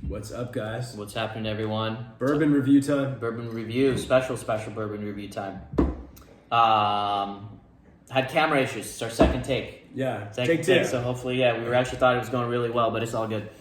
What's up, guys? What's happening, everyone? Bourbon review time. Bourbon review, special bourbon review time. Had camera issues. It's our second take. Yeah, Take two. So hopefully, we were actually thought it was going really well, but it's all good.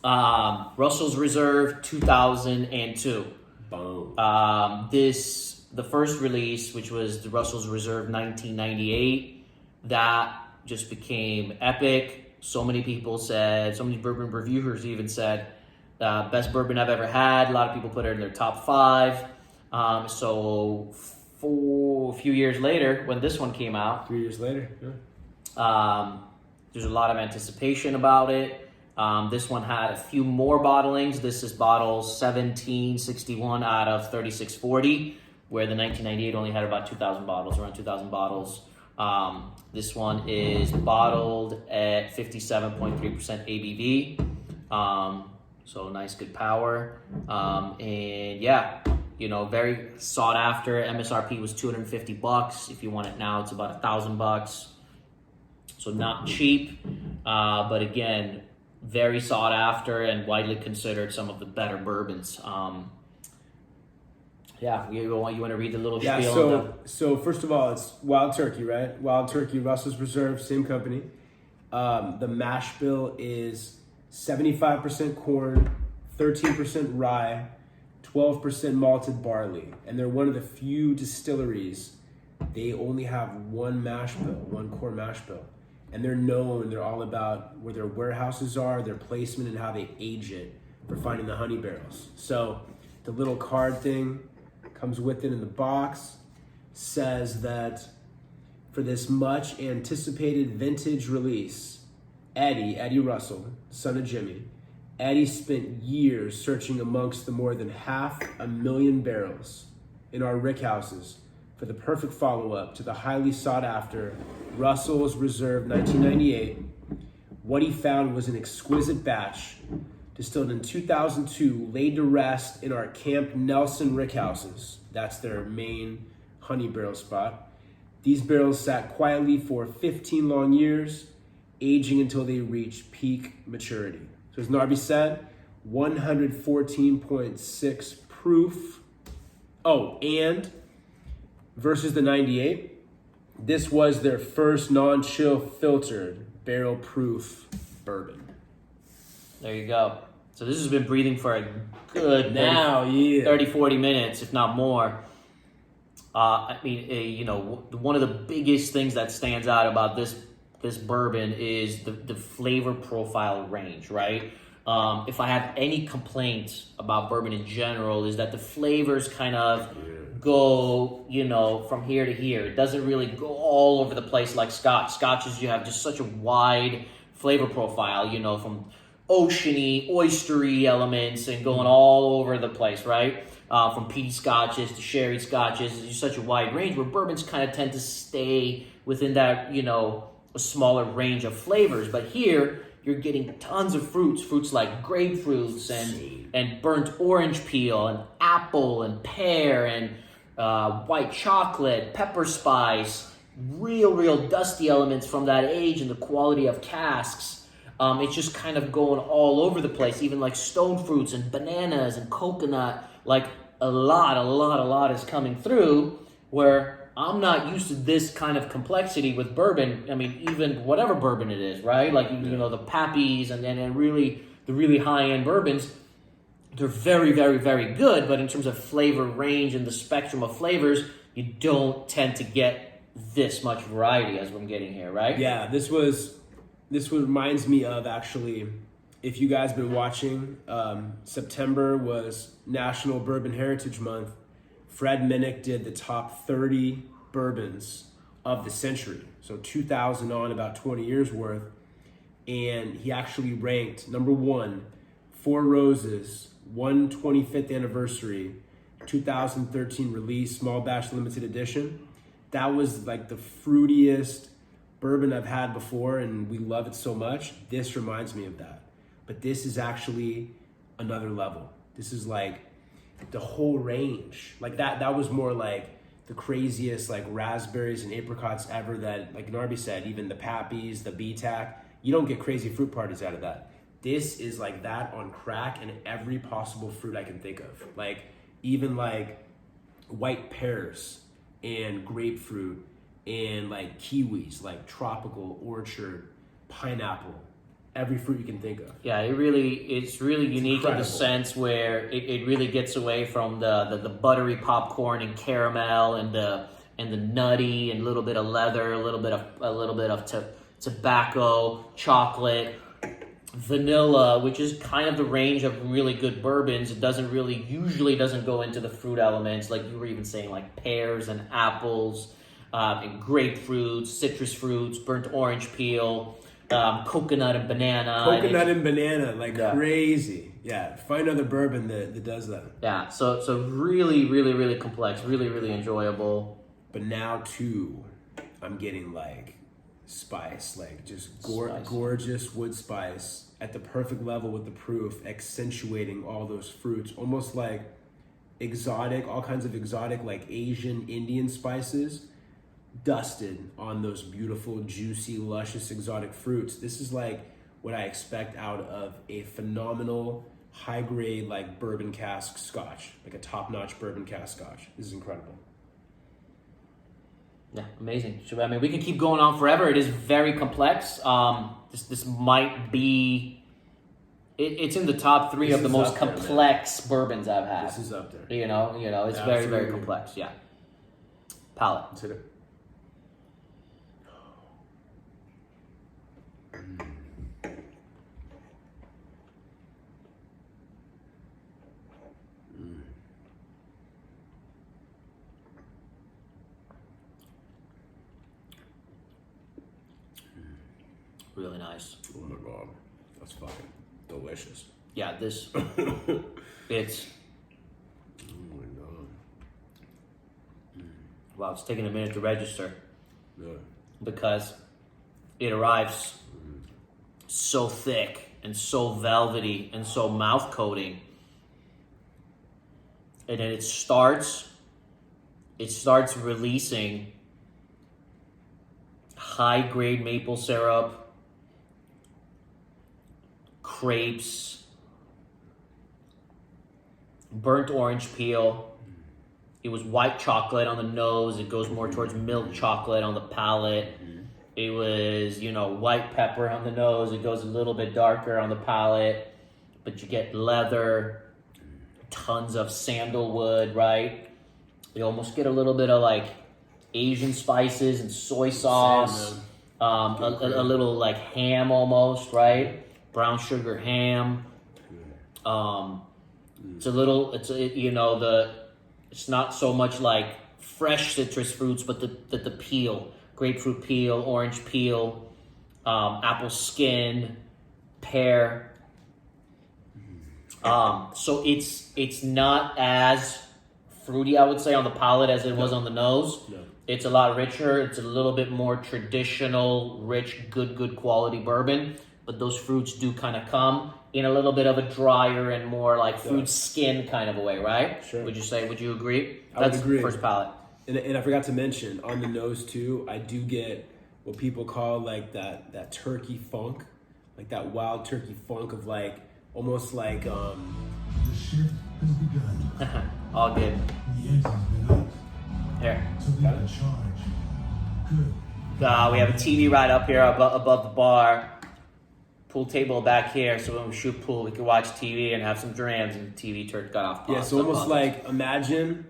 Russell's Reserve 2002. Boom. The first release, which was the Russell's Reserve 1998, that just became epic. So many people said, so many bourbon reviewers even said, best bourbon I've ever had. A lot of people put it in their top 5. So a few years later, when this one came out, 3 years later, there's a lot of anticipation about it. This one had a few more bottlings. This is bottle 1761 out of 3640, where the 1998 only had about 2,000 bottles, around 2,000 bottles. This one is bottled at 57.3% ABV. So nice, good power. And yeah, very sought after. MSRP was $250. If you want it now, it's about $1,000. So not cheap, but again, very sought after and widely considered some of the better bourbons. You want to read the little spiel? So first of all, it's Wild Turkey, right? Wild Turkey, Russell's Reserve, same company. The mash bill is 75% corn, 13% rye, 12% malted barley. And they're one of the few distilleries, they only have one mash bill, one core mash bill. And they're all about where their warehouses are, their placement, and how they age it for finding the honey barrels. So the little card thing comes with it in the box, says that for this much anticipated vintage release, Eddie Russell, son of Jimmy, Eddie spent years searching amongst the more than 500,000 barrels in our rickhouses for the perfect follow-up to the highly sought-after Russell's Reserve 1998. What he found was an exquisite batch distilled in 2002, laid to rest in our Camp Nelson rickhouses. That's their main honey barrel spot. These barrels sat quietly for 15 long years, aging until they reached peak maturity. So as Narby said, 114.6 proof. Oh, and versus the 98, this was their first non-chill filtered barrel proof bourbon. There you go. So this has been breathing for a good 30, 40 minutes, if not more. One of the biggest things that stands out about this bourbon is the flavor profile range, right? If I have any complaints about bourbon in general, is that the flavors kind of go, from here to here. It doesn't really go all over the place like Scotch. Scotches, you have just such a wide flavor profile, from oceany, oystery elements and going all over the place, right? From peaty scotches to sherry scotches, it's just such a wide range, where bourbons kind of tend to stay within that, a smaller range of flavors. But here, you're getting tons of fruits like grapefruits and burnt orange peel and apple and pear and white chocolate, pepper spice, real dusty elements from that age and the quality of casks. It's just kind of going all over the place, even like stone fruits and bananas and coconut. Like a lot is coming through, where I'm not used to this kind of complexity with bourbon. I mean, even whatever bourbon it is, right? Like, the Pappies and really the really high-end bourbons, they're very, very, very good. But in terms of flavor range and the spectrum of flavors, you don't tend to get this much variety as I'm getting here, right? Yeah, this reminds me of, actually, if you guys been watching, September was National Bourbon Heritage Month. Fred Minnick did the top 30 bourbons of the century. So 2000 on, about 20 years worth. And he actually ranked number 1, Four Roses, 125th anniversary, 2013 release, small batch limited edition. That was like the fruitiest bourbon I've had before, and we love it so much. This reminds me of that. But this is actually another level. This is like the whole range. Like that was more like the craziest like raspberries and apricots ever, that, like Narby said, even the Pappies, the BTAC, you don't get crazy fruit parties out of that. This is like that on crack and every possible fruit I can think of. Like even like white pears and grapefruit and like kiwis, like tropical orchard, pineapple, every fruit you can think of. Yeah, it's really unique incredible. In the sense where it really gets away from the buttery popcorn and caramel and the nutty and a little bit of leather, a little bit of tobacco, chocolate, vanilla, which is kind of the range of really good bourbons. It usually doesn't go into the fruit elements, like you were even saying, like pears and apples, and grapefruits, citrus fruits, burnt orange peel, coconut and banana. Crazy. Yeah, find another bourbon that does that. Yeah, so really, really, really complex, really, really enjoyable. But now too, I'm getting like spice, like just gorgeous wood spice at the perfect level with the proof, accentuating all those fruits, almost like exotic, all kinds of exotic, like Asian, Indian spices dusted on those beautiful, juicy, luscious, exotic fruits. This is like what I expect out of a phenomenal, high-grade, like bourbon cask scotch, like a top-notch bourbon cask scotch. This is incredible. Yeah, amazing. So, I mean, we can keep going on forever. It is very complex. This might be... It's in the top 3 of the most complex bourbons I've had. This is up there. You know, it's Absolutely. very, very complex. Yeah. Palate. Let's hit it. Really nice. Oh my god, that's fucking delicious. Yeah, this... it's... Oh my god. Wow, it's taking a minute to register. Yeah. Because it arrives so thick and so velvety and so mouth coating. And then it starts releasing high grade maple syrup, crepes, burnt orange peel. It was white chocolate on the nose. It goes more towards milk chocolate on the palate. It was, white pepper on the nose. It goes a little bit darker on the palate. But you get leather, tons of sandalwood, right? You almost get a little bit of like Asian spices and soy sauce. A little like ham almost, right? Brown sugar ham. It's not so much like fresh citrus fruits, but the peel, grapefruit peel, orange peel, apple skin, pear. So it's not as fruity, I would say, on the palate as it was on the nose. No. It's a lot richer. It's a little bit more traditional, rich, good quality bourbon. But those fruits do kind of come in a little bit of a drier and more like fruit skin kind of a way, right? Sure. Would you agree? I would agree. First palate. And I forgot to mention, on the nose too, I do get what people call like that turkey funk, like that wild turkey funk of like, almost like... The shift has begun. All good. The engine's been up. Here. So lead in charge. Good. We have a TV right up here above the bar. Pool table back here, so when we shoot pool, we can watch TV and have some drams, and the TV turret got off. Yeah, so almost like, imagine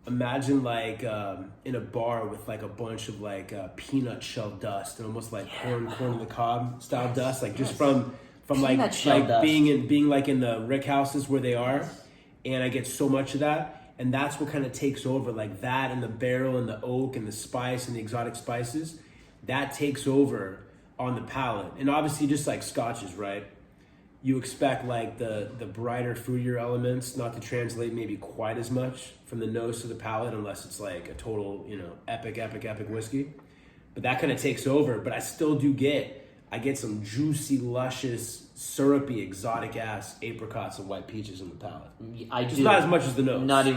like in a bar with like a bunch of like peanut shell dust and almost like corn on the cob style dust, like just from like dust. being like in the rickhouses where they are, and I get so much of that, and that's what kind of takes over, like that and the barrel and the oak and the spice and the exotic spices, that takes over on the palate. And obviously just like scotches, right? You expect like the brighter, fruitier elements not to translate maybe quite as much from the nose to the palate unless it's like a total, epic whiskey. But that kind of takes over. But I still do get some juicy, luscious, syrupy, exotic ass apricots and white peaches in the palate. I Just do. not as much as the nose. Not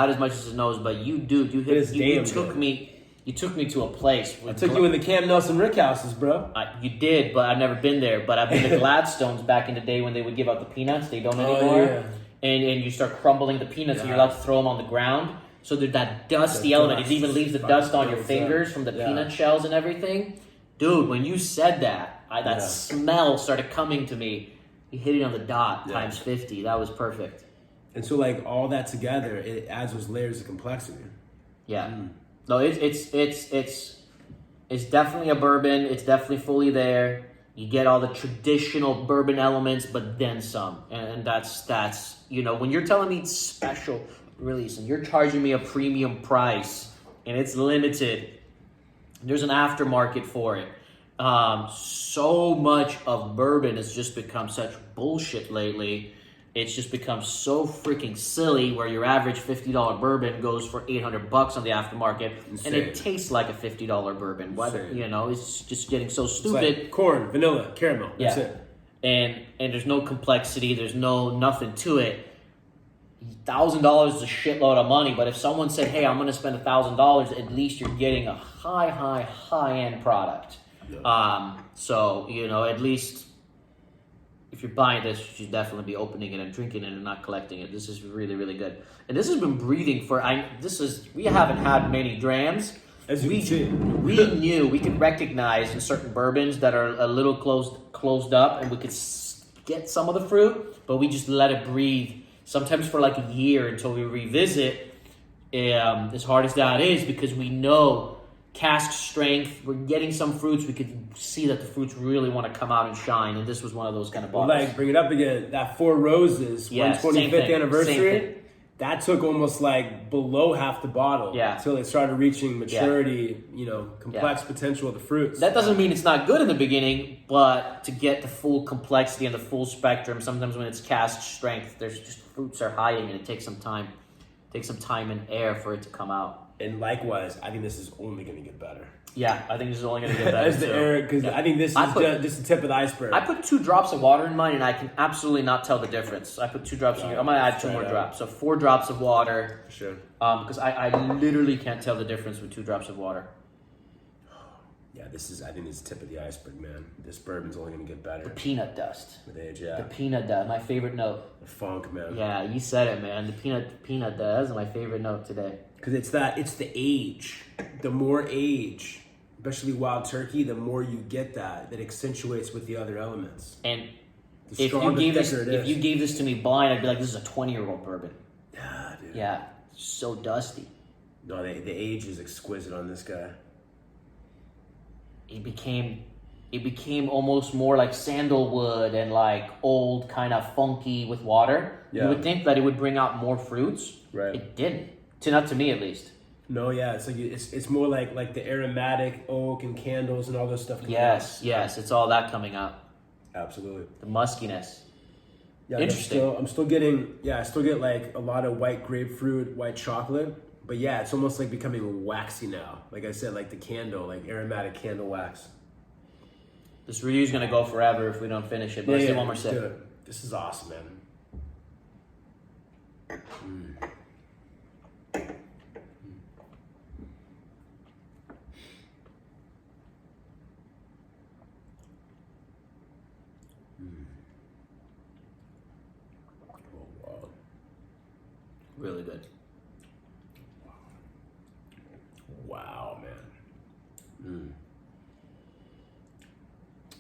as much as the nose, but you do. You took me You took me to a place. I took you in the Cam Nelson Rickhouses, bro. You did, but I've never been there. But I've been to Gladstones back in the day when they would give out the peanuts. They don't anymore. Yeah. And you start crumbling the peanuts and you're allowed to throw them on the ground. So there's that dusty element. It even leaves the dust on your fingers from the peanut shells and everything. Dude, when you said that, that smell started coming to me. You hit it on the dot times 50. That was perfect. And so like all that together, it adds those layers of complexity. Yeah. No, it's definitely a bourbon. It's definitely fully there. You get all the traditional bourbon elements, but then some. And that's when you're telling me it's special release and you're charging me a premium price and it's limited, there's an aftermarket for it. So much of bourbon has just become such bullshit lately. It's just become so freaking silly where your average $50 bourbon goes for $800 on the aftermarket. Insane. And it tastes like a $50 bourbon. Whether, it's just getting so stupid. It's like corn, vanilla, caramel. That's it. And there's no complexity. There's nothing to it. $1,000 is a shitload of money. But if someone said, hey, I'm going to spend $1,000, at least you're getting a high-end product. Yeah. So, at least if you're buying this, you should definitely be opening it and drinking it and not collecting it. This is really, really good. And this has been breathing for, we haven't had many drams. As you can see. We knew, we could recognize in certain bourbons that are a little closed up and we could get some of the fruit, but we just let it breathe. Sometimes for like a year until we revisit, as hard as that is, because we know cask strength, we're getting some fruits, we could see that the fruits really want to come out and shine, and this was one of those kind of bottles. Like, bring it up again, that Four Roses, 125th anniversary, that took almost like below half the bottle until it started reaching maturity, complex potential of the fruits. That doesn't mean it's not good in the beginning, but to get the full complexity and the full spectrum, sometimes when it's cask strength, there's just fruits are hiding and it takes some time. It takes some time and air for it to come out. And likewise, I think this is only going to get better. Yeah, I think this is only going to get better. Because I think this is just the tip of the iceberg. I put 2 drops of water in mine, and I can absolutely not tell the difference. I put 2 drops in here. I'm going to add 2 more drops. So 4 drops of water. For sure. Because I literally can't tell the difference with 2 drops of water. Yeah, I think this is the tip of the iceberg, man. This bourbon's only going to get better. The peanut dust. With age, The peanut dust, my favorite note. The funk, man. Yeah, you said it, man. The peanut dust is my favorite note today. Because it's the age. The more age, especially wild turkey, the more you get that accentuates with the other elements. And if you gave this to me blind, I'd be like, this is a 20-year-old bourbon. Yeah, dude. Yeah, so dusty. No, the age is exquisite on this guy. It became almost more like sandalwood and like old, kind of funky with water. Yeah. You would think that it would bring out more fruits. Right. It didn't. Not to me, at least. No, yeah, it's like it's more like the aromatic oak and candles and all this stuff. Yes, it's all that coming out. Absolutely. The muskiness. Yeah, interesting. I still get like a lot of white grapefruit, white chocolate, but yeah, it's almost like becoming waxy now. Like I said, like the candle, like aromatic candle wax. This review's gonna go forever if we don't finish it. But let's do one more sip. This is awesome, man. Really good. Wow, man.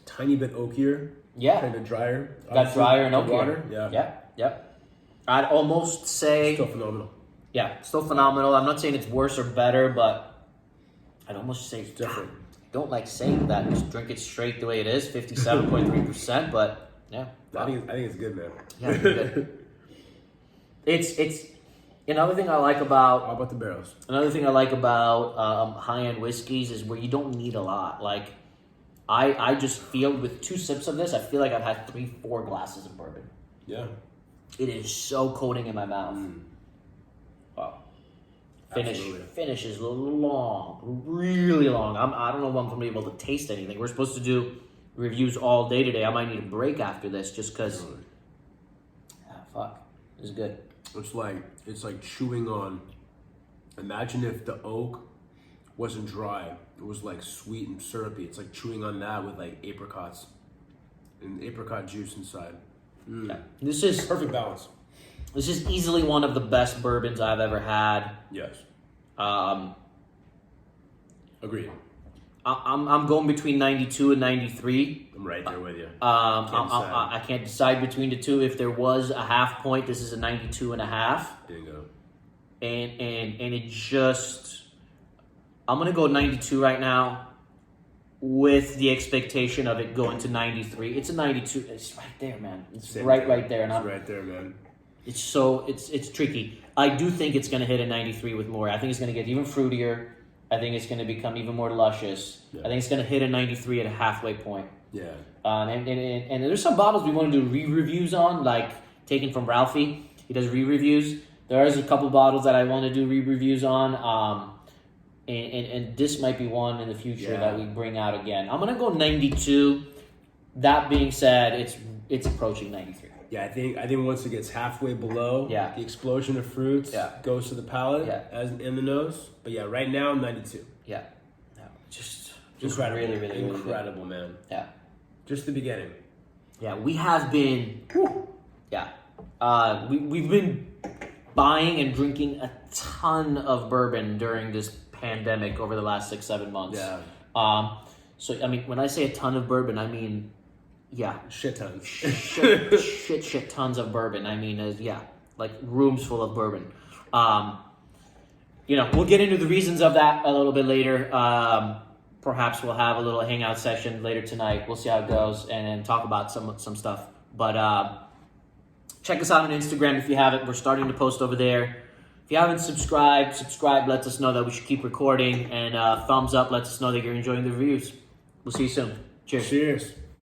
Tiny bit oakier. Yeah. Kind of drier. Got drier and oakier. Water. Yeah. I'd almost say... Still phenomenal. Yeah, still phenomenal. I'm not saying it's worse or better, but I'd almost say... It's different. I don't like saying that. Just drink it straight the way it is, 57.3%, but yeah. I think it's good, man. Yeah, it's good. It's... Another thing I like about... How about the barrels? Another thing I like about high-end whiskeys is where you don't need a lot. Like, I just feel with 2 sips of this, I feel like I've had 3-4 glasses of bourbon. Yeah. It is so coating in my mouth. Wow. Finish is long, really long. I don't know if I'm going to be able to taste anything. We're supposed to do reviews all day today. I might need a break after this just because... fuck. This is good. It's like chewing on. Imagine if the oak wasn't dry. It was like sweet and syrupy. It's like chewing on that with like apricots and apricot juice inside. Yeah. This is Perfect balance. This is easily one of the best bourbons I've ever had. Yes. Um, Agreed. I'm going between 92 and 93. I'm right there with you. I can't decide between the two. If there was a half point, this is a 92 and a half. Bingo. And it just, I'm gonna go 92 right now, with the expectation of it going to 93. It's a 92. It's right there, man. It's right there, and it's right there, man. It's tricky. I do think it's gonna hit a 93 with more. I think it's gonna get even fruitier. I think it's gonna become even more luscious. Yeah. I think it's gonna hit a 93 at a halfway point. Yeah. And there's some bottles we want to do re-reviews on, like taken from Ralphie. He does re-reviews. There is a couple bottles that I want to do re-reviews on. And this might be one in the future that we bring out again. I'm gonna go 92. That being said, it's approaching 93. Yeah, I think once it gets halfway below, the explosion of fruits goes to the palate as in the nose. But yeah, right now 92. Yeah, no, just Incredible. really, really, really incredible, man. Yeah, just the beginning. Yeah, we have been. We've been buying and drinking a ton of bourbon during this pandemic over the last 6-7 months. Yeah. So I mean, when I say a ton of bourbon, I mean, shit tons. shit tons of bourbon. I mean, like rooms full of bourbon. We'll get into the reasons of that a little bit later. Perhaps we'll have a little hangout session later tonight. We'll see how it goes and talk about some stuff. But check us out on Instagram if you haven't. We're starting to post over there. If you haven't subscribed, lets us know that we should keep recording. And thumbs up lets us know that you're enjoying the reviews. We'll see you soon. Cheers. Cheers.